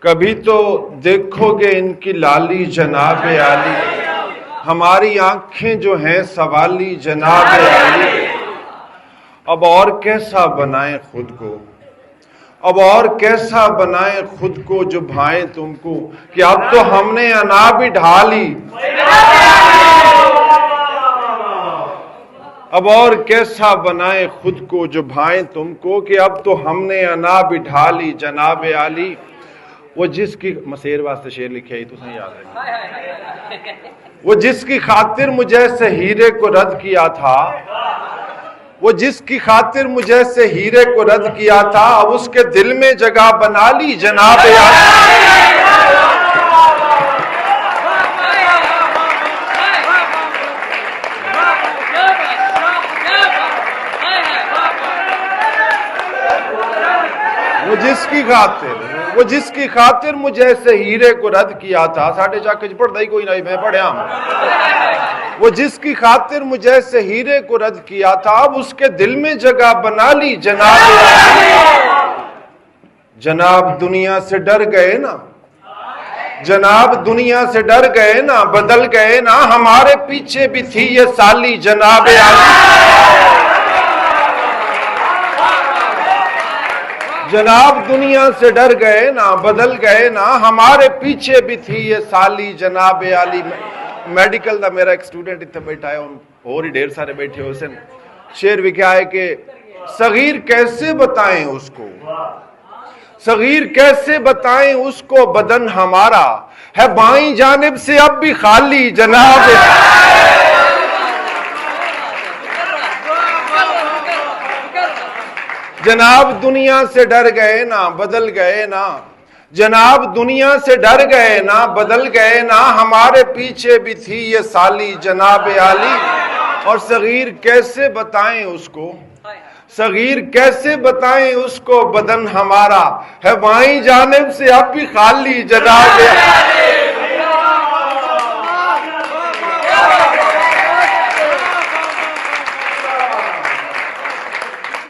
कभी तो देखोगे इनकी लाली जनाब आली, हमारी आंखें जो हैं सवाली जनाब आली। अब और कैसा बनाएं खुद को, अब और कैसा बनाएं खुद को जो भाएं तुमको, कि अब तो हमने अना भी ढाली। अब और कैसा बनाएं खुद को जो भाएं तुमको, कि अब तो हमने अना भी ढाली जनाब आली। वो जिसकी मसेर वास्ते शेर लिखे ही तो सही याद है, वो जिसकी खातिर मुझे से हीरे को रद्द किया था, वो जिसकी खातिर मुझे से हीरे को रद्द किया था, अब उसके दिल में जगह बना ली जनाब आली। वो जिसकी खातिर मुझे से हीरे को रद्द किया था, साढ़े चाके पढ़ता ही कोई नहीं, मैं पढ़िया। वो जिसकी खातिर मुझे से हीरे को रद्द किया था, अब उसके दिल में जगह बना ली जनाब। जनाब दुनिया से डर गए ना, जनाब दुनिया से डर गए ना, बदल गए ना, हमारे पीछे भी थी ये साली जनाब आली। जनाब दुनिया से डर गए ना, बदल गए ना, हमारे पीछे भी थी ये साली जनाब आली। मेडिकल का मेरा एक स्टूडेंट इतने बैठा है और ही ढेर सारे बैठे हो, उसे शेर भी क्या है कि सगीर कैसे बताएं उसको, सगीर कैसे बताएं उसको, बदन हमारा है बाईं जानिब से अब भी खाली जनाब। जनाब दुनिया से डर गए ना, बदल गए ना, जनाब दुनिया से डर गए ना, बदल गए ना, हमारे पीछे भी थी ये साली जनाब आली। और सगीर कैसे बताएं उसको, सगीर कैसे बताएं उसको, बदन हमारा है बाईं जानिब से अब भी खाली जनाब आली।